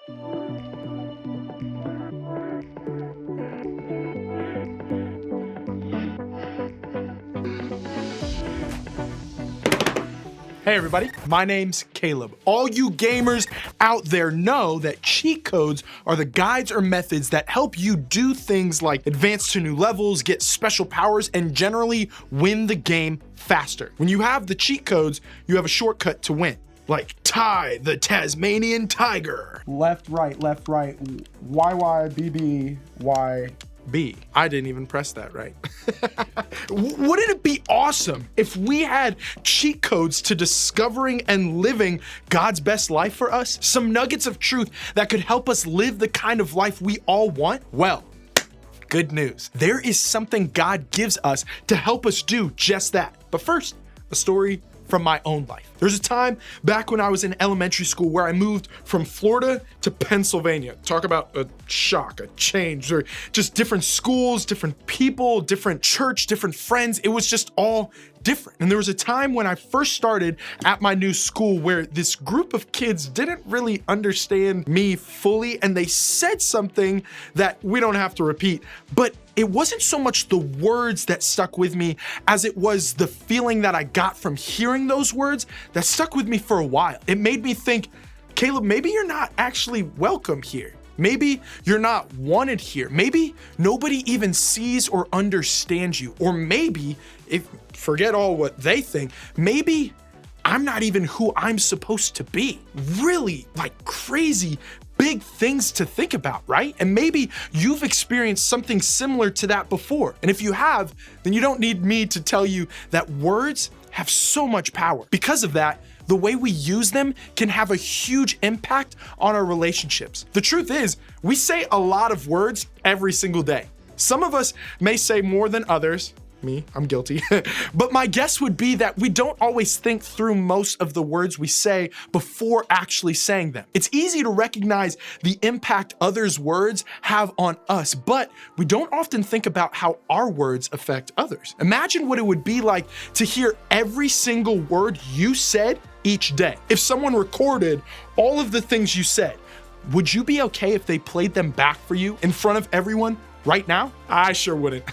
Hey everybody, my name's Caleb. All you gamers out there know that cheat codes are the guides or methods that help you do things like advance to new levels, get special powers, and generally win the game faster. When you have the cheat codes, you have a shortcut to win. Like Ty, the Tasmanian Tiger. Left, right, Y, B, B, Y. B. I didn't even press that right. Wouldn't it be awesome if we had cheat codes to discovering and living God's best life for us? Some nuggets of truth that could help us live the kind of life we all want? Well, good news. There is something God gives us to help us do just that. But first, a story from my own life. There's a time back when I was in elementary school where I moved from Florida to Pennsylvania. Talk about a shock, a change, or just different schools, different people, different church, different friends. It was just all different. And there was a time when I first started at my new school where this group of kids didn't really understand me fully, and they said something that we don't have to repeat, but it wasn't so much the words that stuck with me as it was the feeling that I got from hearing those words that stuck with me for a while. It made me think, Caleb, maybe you're not actually welcome here. Maybe you're not wanted here. Maybe nobody even sees or understands you. Or maybe, if forget all what they think, maybe I'm not even who I'm supposed to be. Really, like crazy big things to think about, right? And maybe you've experienced something similar to that before. And if you have, then you don't need me to tell you that words have so much power. Because of that, the way we use them can have a huge impact on our relationships. The truth is, we say a lot of words every single day. Some of us may say more than others. Me, I'm guilty. But my guess would be that we don't always think through most of the words we say before actually saying them. It's easy to recognize the impact others' words have on us, but we don't often think about how our words affect others. Imagine what it would be like to hear every single word you said each day. If someone recorded all of the things you said, would you be okay if they played them back for you in front of everyone right now? I sure wouldn't.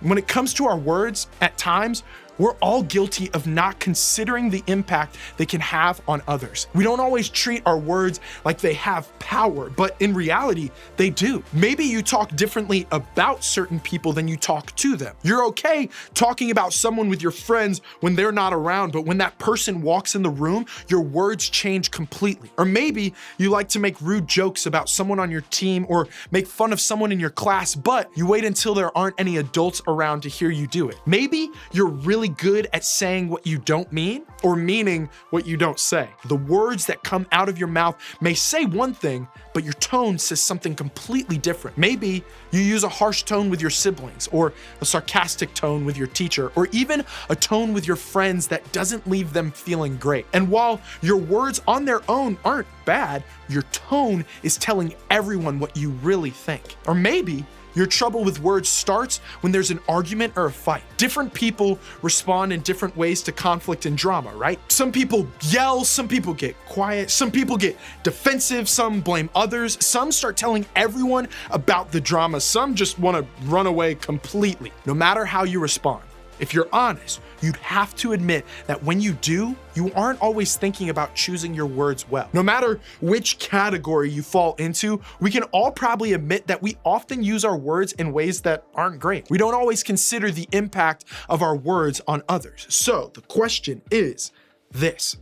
When it comes to our words, at times, we're all guilty of not considering the impact they can have on others. We don't always treat our words like they have power, but in reality, they do. Maybe you talk differently about certain people than you talk to them. You're okay talking about someone with your friends when they're not around, but when that person walks in the room, your words change completely. Or maybe you like to make rude jokes about someone on your team or make fun of someone in your class, but you wait until there aren't any adults around to hear you do it. Maybe you're really good at saying what you don't mean or meaning what you don't say. The words that come out of your mouth may say one thing, but your tone says something completely different. Maybe you use a harsh tone with your siblings, or a sarcastic tone with your teacher, or even a tone with your friends that doesn't leave them feeling great. And while your words on their own aren't bad, your tone is telling everyone what you really think. Or maybe your trouble with words starts when there's an argument or a fight. Different people respond in different ways to conflict and drama, right? Some people yell, some people get quiet, some people get defensive, some blame others, some start telling everyone about the drama, some just want to run away completely. No matter how you respond, if you're honest, you'd have to admit that when you do, you aren't always thinking about choosing your words well. No matter which category you fall into, we can all probably admit that we often use our words in ways that aren't great. We don't always consider the impact of our words on others. So the question is this: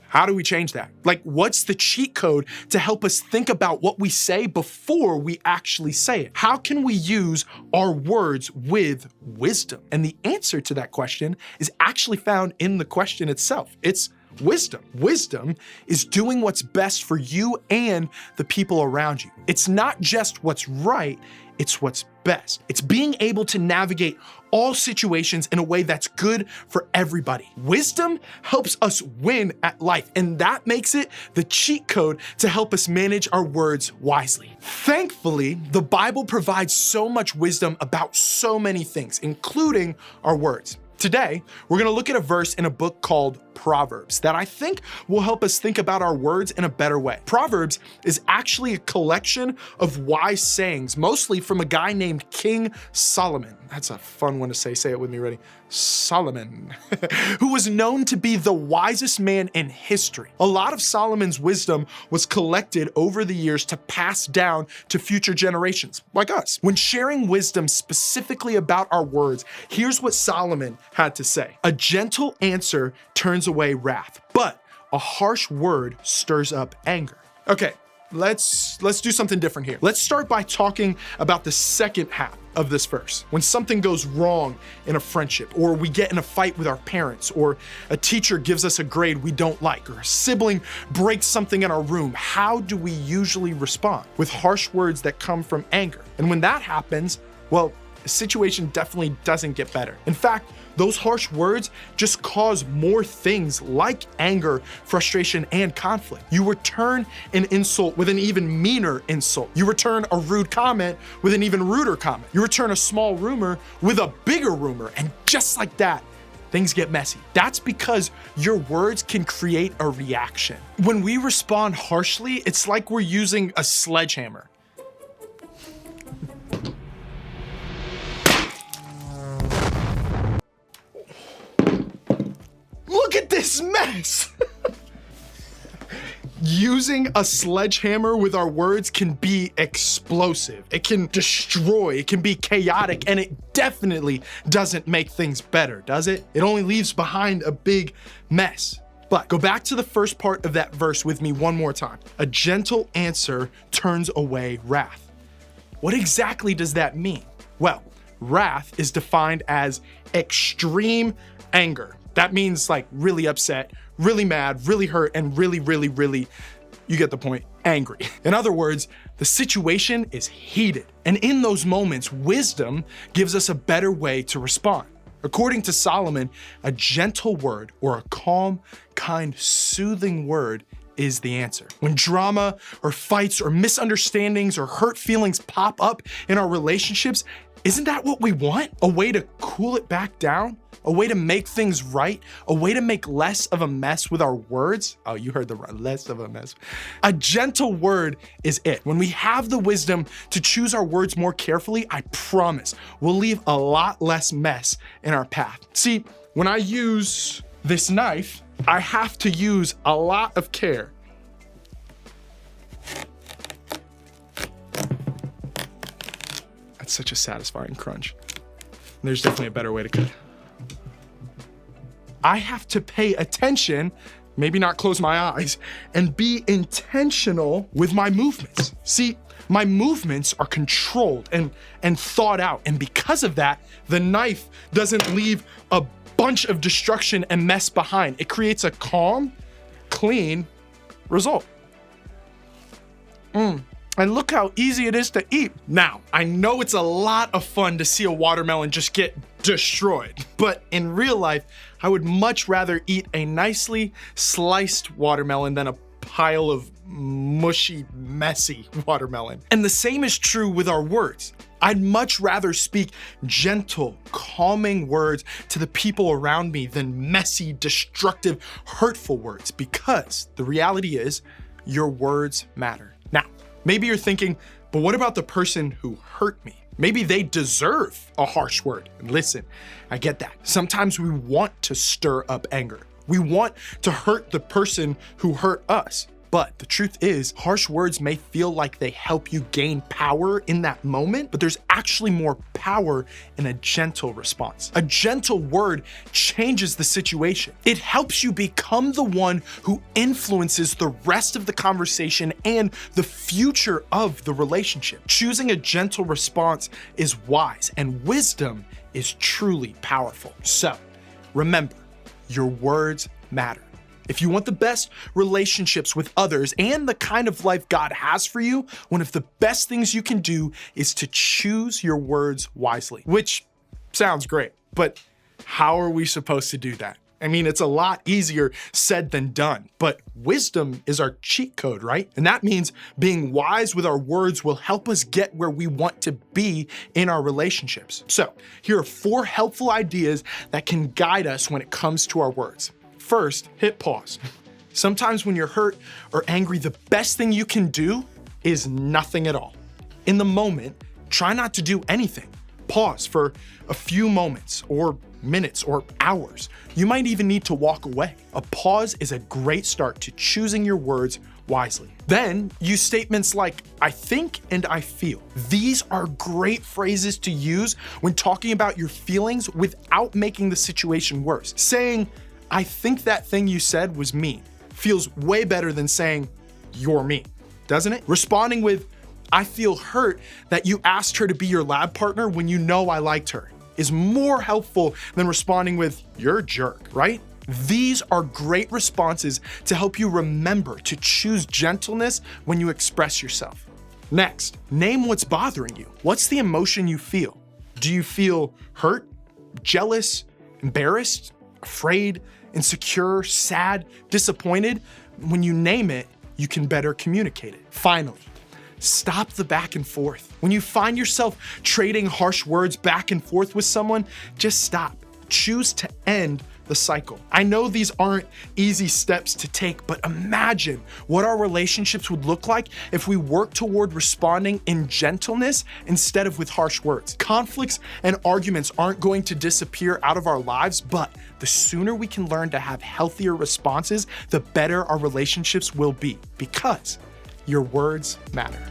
how do we change that? Like, what's the cheat code to help us think about what we say before we actually say it? How can we use our words with wisdom? And the answer to that question is actually found in the question itself. It's wisdom. Wisdom is doing what's best for you and the people around you. It's not just what's right, it's what's best. It's being able to navigate all situations in a way that's good for everybody. Wisdom helps us win at life, and that makes it the cheat code to help us manage our words wisely. Thankfully, the Bible provides so much wisdom about so many things, including our words. Today, we're gonna look at a verse in a book called Proverbs that I think will help us think about our words in a better way. Proverbs is actually a collection of wise sayings, mostly from a guy named King Solomon. That's a fun one to say. Say it with me, ready? Solomon, who was known to be the wisest man in history. A lot of Solomon's wisdom was collected over the years to pass down to future generations, like us. When sharing wisdom specifically about our words, here's what Solomon had to say. A gentle answer turns away wrath, but a harsh word stirs up anger. Okay, let's do something different here. Let's start by talking about the second half of this verse. When something goes wrong in a friendship, or we get in a fight with our parents, or a teacher gives us a grade we don't like, or a sibling breaks something in our room, how do we usually respond? With harsh words that come from anger. And when that happens, well, the situation definitely doesn't get better. In fact, those harsh words just cause more things like anger, frustration, and conflict. You return an insult with an even meaner insult. You return a rude comment with an even ruder comment. You return a small rumor with a bigger rumor. And just like that, things get messy. That's because your words can create a reaction. When we respond harshly, it's like we're using a sledgehammer. Look at this mess. Using a sledgehammer with our words can be explosive. It can destroy, it can be chaotic, and it definitely doesn't make things better, does it? It only leaves behind a big mess. But go back to the first part of that verse with me one more time. A gentle answer turns away wrath. What exactly does that mean? Well, wrath is defined as extreme anger. That means like really upset, really mad, really hurt, and really, you get the point, angry. In other words, the situation is heated. And in those moments, wisdom gives us a better way to respond. According to Solomon, a gentle word or a calm, kind, soothing word is the answer. When drama or fights or misunderstandings or hurt feelings pop up in our relationships, isn't that what we want? A way to cool it back down? A way to make things right? A way to make less of a mess with our words? Oh, you heard the right, less of a mess. A gentle word is it. When we have the wisdom to choose our words more carefully, I promise we'll leave a lot less mess in our path. See, when I use this knife, I have to use a lot of care. That's such a satisfying crunch. There's definitely a better way to cut. I have to pay attention, maybe not close my eyes, and be intentional with my movements. See, my movements are controlled and thought out. And because of that, the knife doesn't leave a bunch of destruction and mess behind. It creates a calm, clean result. And look how easy it is to eat. Now, I know it's a lot of fun to see a watermelon just get destroyed, but in real life, I would much rather eat a nicely sliced watermelon than a pile of mushy, messy watermelon. And the same is true with our words. I'd much rather speak gentle, calming words to the people around me than messy, destructive, hurtful words, because the reality is your words matter. Now, maybe you're thinking, but what about the person who hurt me? Maybe they deserve a harsh word. And listen, I get that. Sometimes we want to stir up anger. We want to hurt the person who hurt us. But the truth is, harsh words may feel like they help you gain power in that moment, but there's actually more power in a gentle response. A gentle word changes the situation. It helps you become the one who influences the rest of the conversation and the future of the relationship. Choosing a gentle response is wise, and wisdom is truly powerful. So remember, your words matter. If you want the best relationships with others and the kind of life God has for you, one of the best things you can do is to choose your words wisely, which sounds great, but how are we supposed to do that? I mean, it's a lot easier said than done, but wisdom is our cheat code, right? And that means being wise with our words will help us get where we want to be in our relationships. So here are 4 helpful ideas that can guide us when it comes to our words. First, hit pause. Sometimes when you're hurt or angry, the best thing you can do is nothing at all. In the moment, try not to do anything. Pause for a few moments or minutes or hours. You might even need to walk away. A pause is a great start to choosing your words wisely. Then use statements like, I think and I feel. These are great phrases to use when talking about your feelings without making the situation worse. Saying, I think that thing you said was mean feels way better than saying, you're mean, doesn't it? Responding with, I feel hurt that you asked her to be your lab partner when you know I liked her is more helpful than responding with, you're a jerk, right? These are great responses to help you remember to choose gentleness when you express yourself. Next, name what's bothering you. What's the emotion you feel? Do you feel hurt, jealous, embarrassed, afraid, insecure, sad, disappointed? When you name it, you can better communicate it. Finally, stop the back and forth. When you find yourself trading harsh words back and forth with someone, just stop. Choose to end the cycle. I know these aren't easy steps to take, but imagine what our relationships would look like if we worked toward responding in gentleness instead of with harsh words. Conflicts and arguments aren't going to disappear out of our lives, but the sooner we can learn to have healthier responses, the better our relationships will be, because your words matter.